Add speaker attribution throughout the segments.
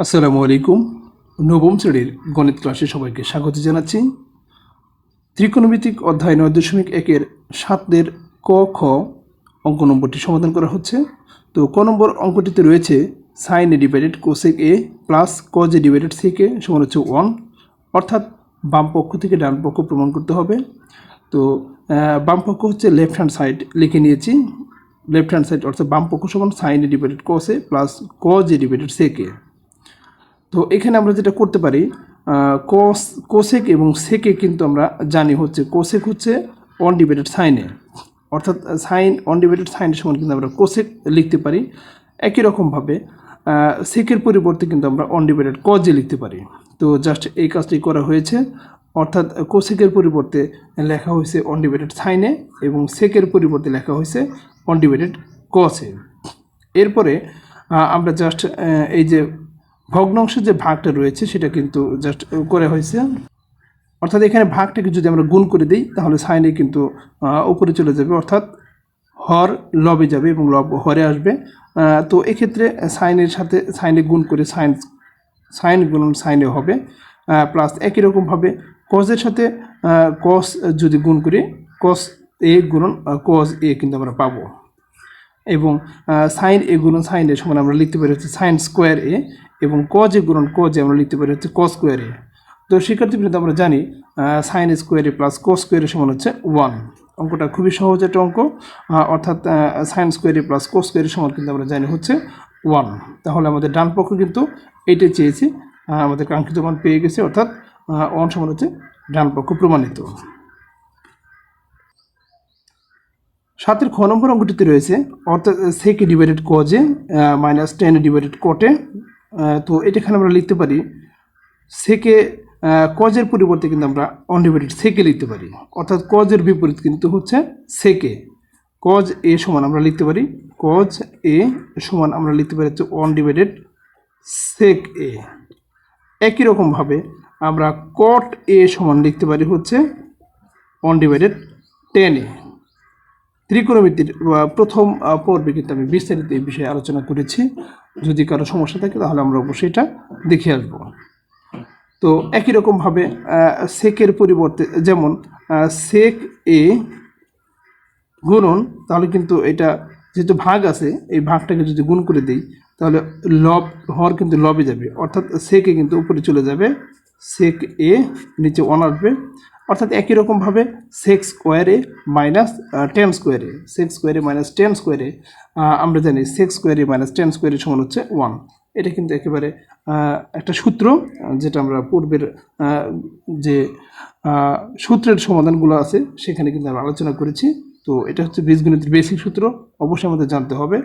Speaker 1: আসসালামু আলাইকুম। নবম শ্রেণীর গণিত ক্লাসে সবাইকে স্বাগত জানাচ্ছি। ত্রিকোণমিতিক অধ্যায় 9.1-এর 7 ক খ অঙ্ক নম্বরটি সমাধান করা হচ্ছে। তো ক নম্বর অঙ্কটিতে রয়েছে sine A divided cosec A plus cos A divided sec A সমান হচ্ছে 1, অর্থাৎ বাম পক্ষ থেকে ডান পক্ষ প্রমাণ করতে হবে। তো বাম পক্ষ হচ্ছে লেফট হ্যান্ড সাইড লিখে নিয়েছি। লেফট হ্যান্ড সাইড অর্থাৎ বাম পক্ষ সমান sine A divided cos A plus cos A divided sec A. তো এখানে আমরা যেটা করতে পারি, কোসেক এবং সেকে কিন্তু আমরা জানি হচ্ছে কোসেক হচ্ছে অন ডিভাইডেড সাইনে, অর্থাৎ সাইন অন ডিভাইডেড সাইনের সমান কিন্তু আমরা কোসেক লিখতে পারি। একই রকমভাবে সেকের পরিবর্তে কিন্তু আমরা অন ডিভাইডেড কজে লিখতে পারি। তো জাস্ট এই কাজটি করা হয়েছে, অর্থাৎ কোসেকের পরিবর্তে লেখা হয়েছে অন ডিভাইডেড সাইনে এবং সেকের পরিবর্তে লেখা হয়েছে অন ডিভাইডেড কসে। এরপরে আমরা জাস্ট এই যে ভগ্নাংশের যে ভাগটা রয়েছে সেটা কিন্তু জাস্ট করা হয়েছে, অর্থাৎ এখানে ভাগটাকে যদি আমরা গুণ করে দিই তাহলে সাইনে কিন্তু উপরে চলে যাবে, অর্থাৎ হর লবে যাবে এবং লব হরে আসবে। তো এক্ষেত্রে সাইনের সাথে সাইনে গুণ করে সাইন গুণন সাইনে হবে, প্লাস একই রকমভাবে কজের সাথে কস যদি গুণ করি কস এ গুণন কজ এ কিন্তু আমরা পাবো, এবং সাইন এ গুণন সাইন এ সমান আমরা লিখতে পারি হচ্ছে সাইন স্কোয়ার এ, এবং কজ এ গুণন কজ এ আমরা লিখতে পারি হচ্ছে কস স্কোয়ার এ। তো শিক্ষার্থীবৃন্দ আমরা জানি সাইন স্কোয়ার এ প্লাস কস স্কোয়ার এ সমান হচ্ছে 1। অঙ্কটা খুবই সহজ একটা অঙ্ক, অর্থাৎ সাইন স্কোয়ার এ প্লাস কস স্কোয়ার এর সমান কিন্তু আমরা জানি হচ্ছে 1। তাহলে আমাদের ডান পক্ষ কিন্তু এইটাই চেয়েছি, আমাদের কাঙ্ক্ষিত মান পেয়ে গেছে, অর্থাৎ 1 সমান হচ্ছে ডান পক্ষ প্রমাণিত। 7 খ নম্বর অঙ্কটিতে রয়েছে অর্থাৎ সেকে ডিভাইডেড কজে মাইনাস 10 ডিভাইডেড কটে। তো এটাখানে আমরা লিখতে পারি সেকে কজের পরিবর্তে কিন্তু আমরা অন ডিভাইডেড সেকে লিখতে পারি, অর্থাৎ কজের বিপরীত কিন্তু হচ্ছে সেকে। কজ এ সমান আমরা লিখতে পারি কজ এ সমান আমরা লিখতে পারি হচ্ছে অন ডিভাইডেড সেক এ। একই রকমভাবে আমরা কট এ সমান লিখতে পারি হচ্ছে অন ডিভাইডেড 10 এ। ত্রিকোণমিতির প্রথম পর্বে কিন্তু আমি বিস্তারিত এই বিষয়ে আলোচনা করেছি। যদি কারো সমস্যা থাকে তাহলে আমরা অবশ্যই এটা দেখে আসব। তো একই রকমভাবে সেকের পরিবর্তে যেমন সেক এ গুণন, তাহলে কিন্তু এটা যেহেতু ভাগ আছে এই ভাগটাকে যদি গুণ করে দিই তাহলে লব হর কিন্তু লবে যাবে, অর্থাৎ সেকে কিন্তু উপরে চলে যাবে, সেক এ নিচে 1 আসবে, অর্থাৎ একই রকমভাবে সেক স্কোয়ারে মাইনাস 10 স্কোয়ারে, সেক স্কোয়ারে মাইনাস 10 স্কোয়ারে আমরা জানি সেক স্কোয়ারে মাইনাস 10 স্কোয়ারের সমান হচ্ছে 1। এটা কিন্তু একেবারে একটা সূত্র, যেটা আমরা পূর্বের যে সূত্রের সমাধানগুলো আছে সেখানে কিন্তু আমরা আলোচনা করেছি। তো এটা হচ্ছে বীজগণিতের বেসিক সূত্র, অবশ্যই আমাদের জানতে হবে।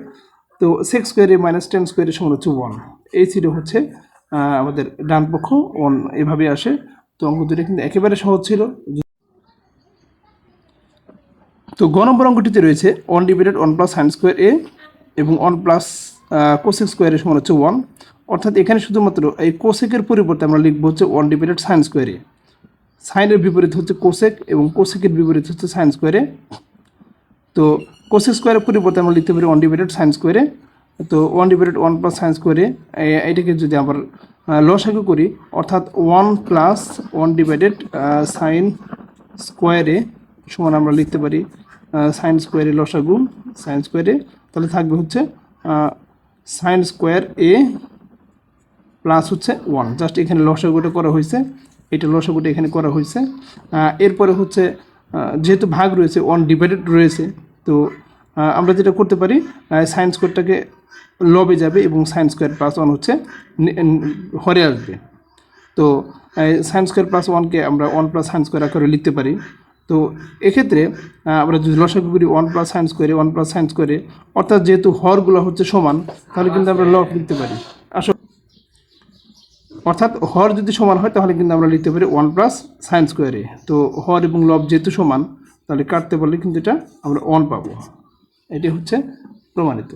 Speaker 1: তো সেক স্কোয়ারে মাইনাস 10 স্কোয়ারের সমান হচ্ছে 1, এই ছিল হচ্ছে আমাদের ডান পক্ষ 1 এভাবে আসে। তো অঙ্ক দুটো কিন্তু একেবারে সহজ ছিল। তো গ নম্বর অঙ্কটিতে রয়েছে 1 ডিভাইডেড 1 প্লাস সাইন স্কোয়ার এ এবং 1 প্লাস কোসেক স্কোয়ারের সমান হচ্ছে 1, অর্থাৎ এখানে শুধুমাত্র এই কোসেকের পরিবর্তে আমরা লিখবো হচ্ছে 1 ডিভাইডেড সাইন স্কোয়ার এ। সাইনের বিপরীত হচ্ছে কোসেক এবং কোসেকের বিপরীত হচ্ছে সাইন স্কোয়ারে। তো কোসেক স্কোয়ারের পরিবর্তে আমরা লিখতে পারি 1 ডিভাইডেড সাইন স্কোয়ারে। তো 1 ডিভাইডেড 1 প্লাস সাইন স্কোয়ারে এটাকে যদি আবার লসাগু করি, অর্থাৎ 1 প্লাস 1 ডিভাইডেড সাইন স্কোয়ারে সমান আমরা লিখতে পারি সাইন স্কোয়ারে লসাগু সাইন স্কোয়ারে, তাহলে থাকবে হচ্ছে সাইন স্কোয়ার এ প্লাস হচ্ছে 1। জাস্ট এখানে লসাগুটা করা হয়েছে, এটা লসাগুটা এখানে করা হয়েছে। এরপরে হচ্ছে যেহেতু ভাগ রয়েছে 1 ডিভাইডেড রয়েছে, তো আমরা যেটা করতে পারি সাইন স্কোয়ারটাকে লবে যাবে এবং সাইন স্কোয়ার প্লাস 1 হচ্ছে হরে আসবে। তো সাইন স্কোয়ার প্লাস 1কে আমরা 1 প্লাস সাইন স্কোয়ার আকারে লিখতে পারি। তো এক্ষেত্রে আমরা যদি লসাগু করি 1 প্লাস সাইন স্কোয়ারে 1 প্লাস সাইন স্কোয়ারে, অর্থাৎ যেহেতু হরগুলো হচ্ছে সমান তাহলে কিন্তু আমরা লব লিখতে পারি। অর্থাৎ হর যদি সমান হয় তাহলে কিন্তু আমরা লিখতে পারি 1 প্লাস সাইন স্কোয়ারে। তো হর এবং লব যেহেতু সমান তাহলে কাটতে পারলে কিন্তু এটা আমরা 1 পাবো, এটি হচ্ছে প্রমাণিত।